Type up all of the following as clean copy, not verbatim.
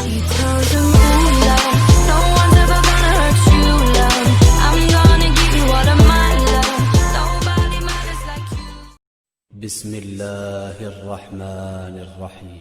details of moonlight. No one's ever gonna hurt you, love. I'm gonna give you all of my love. Nobody matters like you. बिस्मिल्लाहिर्रहमानिर्रहीम।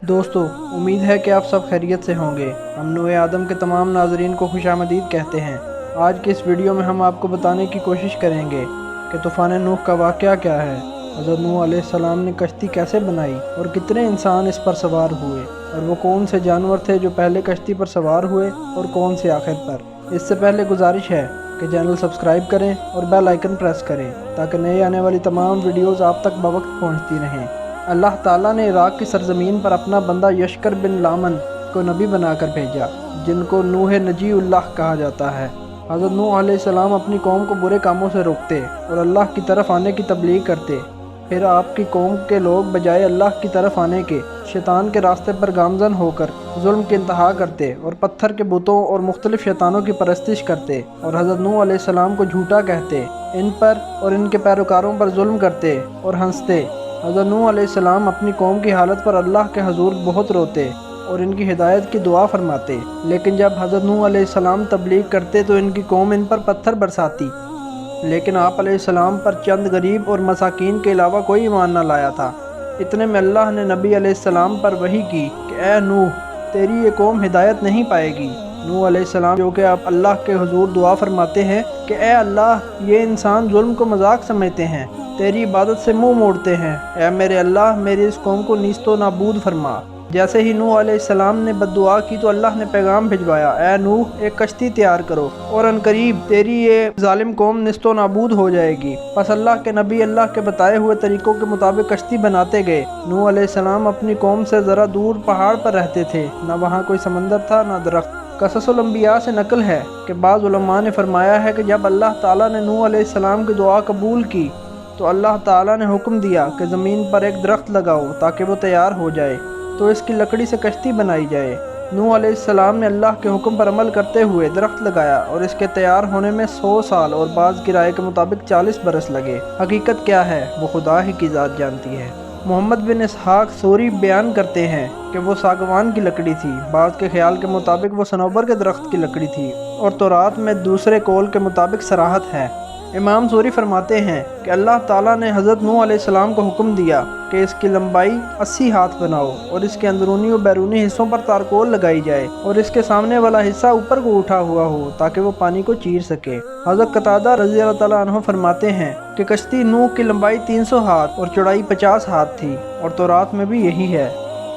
दोस्तों, उम्मीद है कि आप सब खैरियत से होंगे। हम नूह आदम के तमाम नाज़रीन को खुशामदीद कहते हैं। आज की इस वीडियो में हम आपको बताने की कोशिश करेंगे कि तूफ़ान नूह का वाक़या क्या है, हज़रत नूह अलैहिस्सलाम ने कश्ती कैसे बनाई और कितने इंसान इस पर सवार हुए, और वो कौन से जानवर थे जो पहले कश्ती पर सवार हुए और कौन से आखिर पर। इससे पहले गुजारिश है कि चैनल सब्सक्राइब करें और बेल आइकन प्रेस करें ताकि नई आने वाली तमाम वीडियोज़ आप तक बवक्त पहुँचती रहें। अल्लाह ताला ने इराक़ की सरज़मीन पर अपना बंदा यशकर बिन लामन को नबी बनाकर भेजा, जिनको नूह नजीउल्लाह कहा जाता है। हज़रत नूह अलैहिस्सलाम अपनी कौम को बुरे कामों से रोकते और अल्लाह की तरफ आने की तबलीग करते। फिर आपकी कौम के लोग बजाय अल्लाह की तरफ आने के शैतान के रास्ते पर गामज़न होकर जुल्म की इंतहा करते और पत्थर के बुतों और मुख्तलिफ शैतानों की परस्तिश करते और हज़रत नूह अलैहिस्सलाम को झूठा कहते, इन पर और इनके पैरोकारों पर जुल्म करते और हंसते। हज़रत नूह अलैहिस्सलाम अपनी कौम की हालत पर अल्लाह के हुज़ूर बहुत रोते और इनकी हिदायत की दुआ फरमाते, लेकिन जब हज़रत नूह अलैहिस्सलाम तबलीग करते तो इनकी कौम इन पर पत्थर बरसाती। लेकिन आप अलैहिस्सलाम पर चंद गरीब और मसाकीन के अलावा कोई ईमान न लाया था। इतने में अल्लाह ने नबी अलैहिस्सलाम पर वही की कि ए नूह, तेरी ये कौम हिदायत नहीं पाएगी। नूह अलैहिस्सलाम जो कि आप अल्लाह के हुज़ूर दुआ फरमाते हैं कि ए अल्लाह, ये इंसान जुल्म को मजाक समझते हैं, तेरी इबादत से मुंह मोड़ते हैं। ए मेरे अल्लाह, मेरी इस कौम को नीस्तो नाबूद फरमा। जैसे ही नूह अलैहिस्सलाम ने बद्दुआ की तो अल्लाह ने पैगाम भिजवाया, ए नूह, एक कश्ती तैयार करो और अनकरीब तेरी ये जालिम कौम निस्तो नाबूद हो जाएगी। बस अल्लाह के नबी अल्लाह के बताए हुए तरीक़ों के मुताबिक कश्ती बनाते गए। नूह अलैहिस्सलाम अपनी कौम से ज़रा दूर पहाड़ पर रहते थे, न वहाँ कोई समंदर था न दरख्त। कससुल अंबिया से नकल है कि बाज़ उलमा ने फरमाया है कि जब अल्लाह ताला ने नूह अलैहिस्सलाम की दुआ कबूल की तो अल्लाह ताला ने हुक्म दिया कि ज़मीन पर एक दरख्त लगाओ ताकि वो तैयार हो जाए, तो इसकी लकड़ी से कश्ती बनाई जाए। नूह अलैहिस्सलाम ने अल्लाह के हुक्म पर अमल करते हुए दरख्त लगाया और इसके तैयार होने में 100 साल और बाज़ की राय के मुताबिक 40 बरस लगे। हकीकत क्या है वो खुदा ही की ज़ात जानती है। मोहम्मद बिन इसहाक सूरी बयान करते हैं कि वो सागवान की लकड़ी थी, बाज़ के ख्याल के मुताबिक वो सनोबर के दरख्त की लकड़ी थी और तौरात में दूसरे कौल के मुताबिक सराहत है। इमाम सूरी फरमाते हैं कि अल्लाह ताला ने हज़रत नूह अलैहिस्सलाम को हुक्म दिया कि इसकी लंबाई 80 हाथ बनाओ और इसके अंदरूनी और बैरूनी हिस्सों पर तारकोल लगाई जाए और इसके सामने वाला हिस्सा ऊपर को उठा हुआ हो ताकि वो पानी को चीर सके। हज़रत कतादा रज़ी अल्लाह ताला अन्हु फरमाते हैं कि कश्ती नूह की लंबाई 300 हाथ और चौड़ाई 50 हाथ थी और तौरात में भी यही है।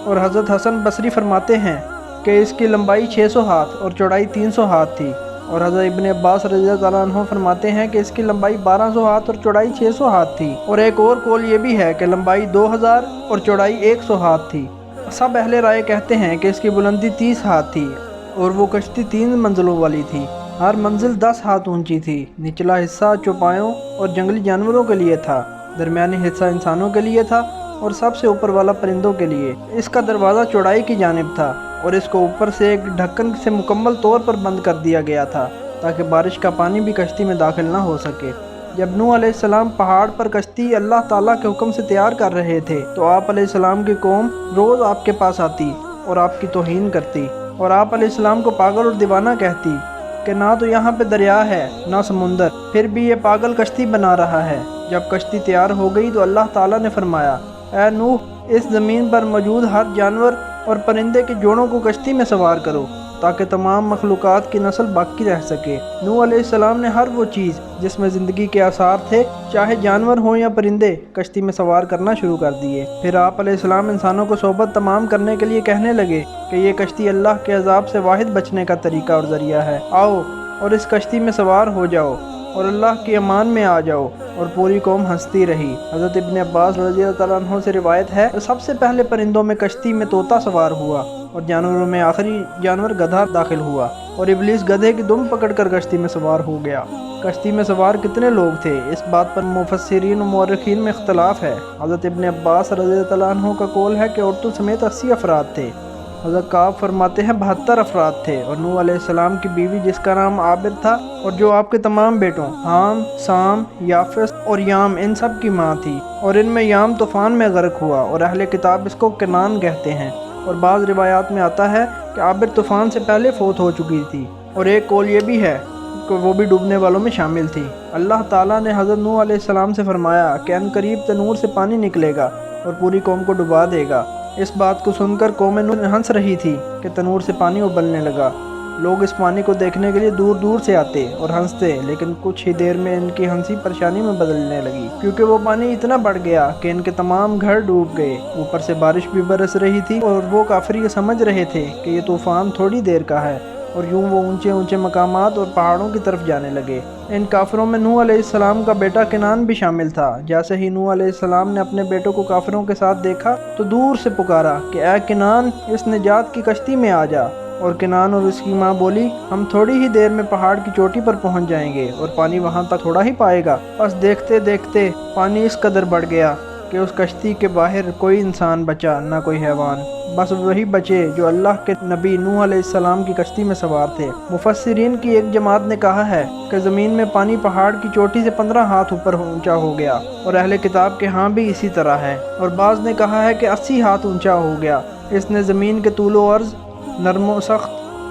और हज़रत हसन बसरी फरमाते हैं कि इसकी लंबाई 600 हाथ और चौड़ाई 300 हाथ थी। और हज़रत इब्न अब्बास रज़ी अल्लाह अन्हु फरमाते हैं कि इसकी लंबाई 1200 हाथ और चौड़ाई 600 हाथ थी। और एक और कौल ये भी है कि लंबाई 2000 और चौड़ाई 100 हाथ थी। सब अहले राय कहते हैं कि इसकी बुलंदी 30 हाथ थी और वो कश्ती 3 मंजिलों वाली थी। हर मंजिल 10 हाथ ऊंची थी। निचला हिस्सा चौपायों और जंगली जानवरों के लिए था, दरमियानी हिस्सा इंसानों के लिए था और सबसे ऊपर वाला परिंदों के लिए। इसका दरवाज़ा चौड़ाई की जानिब था और इसको ऊपर से एक ढक्कन से मुकम्मल तौर पर बंद कर दिया गया था ताकि बारिश का पानी भी कश्ती में दाखिल ना हो सके। जब नूह अलैहिस्सलाम पहाड़ पर कश्ती अल्लाह ताला के हुक्म से तैयार कर रहे थे तो आप अलैहिस्सलाम की कौम रोज़ आपके पास आती और आपकी तौहीन करती और आप अलैहिस्सलाम को पागल और दीवाना कहती कि ना तो यहाँ पे दरिया है ना समुंदर, फिर भी ये पागल कश्ती बना रहा है। जब कश्ती तैयार हो गई तो अल्लाह ताला ने फरमाया, ऐ नूह, इस ज़मीन पर मौजूद हर जानवर और परिंदे के जोड़ों को कश्ती में सवार करो ताकि तमाम मखलूक़ात की नस्ल बाकी रह सके। नूह अलैहिस्सलाम ने हर वो चीज़ जिसमें ज़िंदगी के आसार थे, चाहे जानवर हों या परिंदे, कश्ती में सवार करना शुरू कर दिए। फिर आप अलैहिस्सलाम इंसानों को सोबत तमाम करने के लिए कहने लगे कि ये कश्ती अल्लाह के अज़ाब से वाहिद बचने का तरीका और ज़रिया है। आओ और इस कश्ती में सवार हो जाओ और अल्लाह की अमान में आ जाओ। और पूरी कौम हंसती रही। हज़रत इब्न अब्बास रज़ी अल्लाह अन्हु से रिवायत है कि सबसे पहले परिंदों में कश्ती में तोता सवार हुआ और जानवरों में आखिरी जानवर गधा दाखिल हुआ और इब्लीस गधे की दुम पकड़कर कश्ती में सवार हो गया। कश्ती में सवार कितने लोग थे, इस बात पर मुफस्सिरीन और मुअर्रिखीन में इख्तलाफ है। हज़रत इब्न अब्बास रज़ी अल्लाह अन्हु का कौल है कि औरतों समेत 80 अफराद थे। हज़रत काब फरमाते हैं 72 अफराद थे और नूह अलैहिस्सलाम की बीवी जिसका नाम आबिर था और जो आपके तमाम बेटों हाम, साम, याफिस और याम इन सब की माँ थी और इनमें याम तूफ़ान में गर्क हुआ और अहले किताब इसको कनान कहते हैं। और बाज़ रिवायात में आता है कि आबिर तूफ़ान से पहले फौत हो चुकी थी, और एक कौल ये भी है कि वो भी डूबने वालों में शामिल थी। अल्लाह ताला ने हज़रत नूह अलैहिस्सलाम से फरमाया कि अनकरीब तनूर से पानी निकलेगा और पूरी कौम को डुबा देगा। इस बात को सुनकर कौम नूह हंस रही थी कि तनूर से पानी उबलने लगा। लोग इस पानी को देखने के लिए दूर दूर से आते और हंसते, लेकिन कुछ ही देर में इनकी हंसी परेशानी में बदलने लगी, क्योंकि वो पानी इतना बढ़ गया कि इनके तमाम घर डूब गए। ऊपर से बारिश भी बरस रही थी और वो काफिर ये समझ रहे थे कि ये तूफ़ान थोड़ी देर का है, और यूं वो ऊंचे ऊंचे मकामात और पहाड़ों की तरफ जाने लगे। इन काफिरों में नूह अलैहिस्सलाम का बेटा किनान भी शामिल था। जैसे ही नूह अलैहिस्सलाम ने अपने बेटों को काफिरों के साथ देखा तो दूर से पुकारा कि ऐ किनान, इस निजात की कश्ती में आ जा। और किनान और उसकी माँ बोली, हम थोड़ी ही देर में पहाड़ की चोटी पर पहुंच जाएंगे और पानी वहां तक थोड़ा ही पाएगा। बस देखते देखते पानी इस कदर बढ़ गया कि उस कश्ती के बाहर कोई इंसान बचा, ना कोई हैवान। बस वही बचे जो अल्लाह के नबी नूह अलैहिस्सलाम की कश्ती में सवार थे। मुफस्सिरीन की एक जमात ने कहा है कि ज़मीन में पानी पहाड़ की चोटी से 15 हाथ ऊपर ऊंचा हो गया, और अहले किताब के यहाँ भी इसी तरह है। और बाज़ ने कहा है कि 80 हाथ ऊंचा हो गया। इसने ज़मीन के तूल व अर्ज़, नरम व सख्त,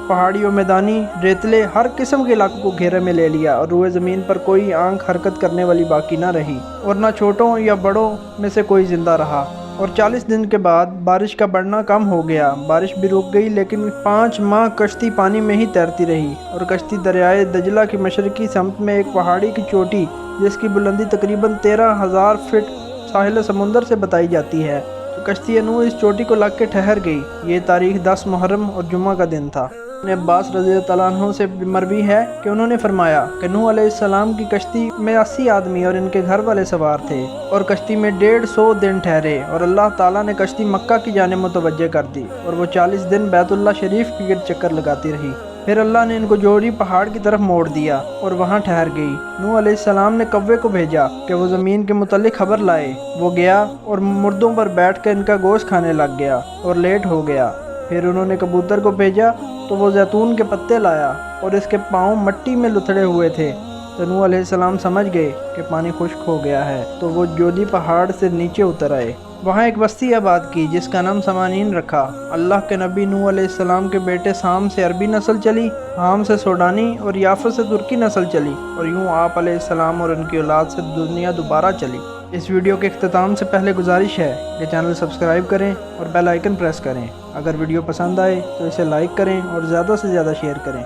पहाड़ी और मैदानी, रेतले, हर किस्म के इलाकों को घेरे में ले लिया, और रुए ज़मीन पर कोई आंख हरकत करने वाली बाकी ना रही, और ना छोटों या बड़ों में से कोई ज़िंदा रहा। और 40 दिन के बाद बारिश का बढ़ना कम हो गया। बारिश भी रुक गई, लेकिन 5 माह कश्ती पानी में ही तैरती रही, और कश्ती दरियाए दजला की मशरकी समत में एक पहाड़ी की चोटी, जिसकी बुलंदी तकरीबन 13,000 फीट साहिल समुंदर से बताई जाती है, तो कश्ती नूह इस चोटी को लग के ठहर गई। ये तारीख 10 मुहर्रम और जुम्मा का दिन था। अब्बास रज़ियल्लाहु अन्हु से मरवी है कि उन्होंने फरमाया कि नूह अलैहिस्सलाम की कश्ती में 80 आदमी और इनके घर वाले सवार थे, और कश्ती में 150 दिन ठहरे, और अल्लाह ताला ने कश्ती मक्का की जाने मुतवज्जे कर दी, और वो 40 दिन बैतुल्लाह शरीफ के गिर्द चक्कर लगाती रही। फिर अल्लाह ने इनको जोड़ी पहाड़ की तरफ मोड़ दिया और वहाँ ठहर गई। नूह अलैहिस्सलाम ने कव्वे को भेजा कि वो ज़मीन के मुतल्लिक खबर लाए। वो गया और मुर्दों पर बैठ कर इनका गोश्त खाने लग गया और लेट हो गया। फिर उन्होंने कबूतर को भेजा तो वो जैतून के पत्ते लाया, और इसके पाँव मट्टी में लुथड़े हुए थे। तो नूह अलैहिस्सलाम समझ गए कि पानी खुश्क हो गया है, तो वो जोदी पहाड़ से नीचे उतर आए। वहाँ एक बस्ती आबाद की जिसका नाम समानीन रखा। अल्लाह के नबी नूह अलैहिस्सलाम के बेटे साम से अरबी नस्ल चली, हाम से सोडानी और याफत से तुर्की नस्ल चली, और यूँ आप अलैहिस्सलाम और उनकी औलाद से दुनिया दोबारा चली। इस वीडियो के इख्तिताम से पहले गुजारिश है कि चैनल सब्सक्राइब करें और बेल आइकन प्रेस करें। अगर वीडियो पसंद आए तो इसे लाइक करें और ज़्यादा से ज़्यादा शेयर करें।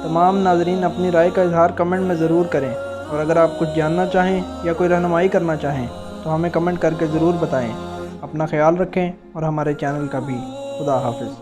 तमाम नाजरीन अपनी राय का इजहार कमेंट में ज़रूर करें, और अगर आप कुछ जानना चाहें या कोई रहनुमाई करना चाहें तो हमें कमेंट करके ज़रूर बताएं। अपना ख्याल रखें और हमारे चैनल का भी। खुदा हाफिज़।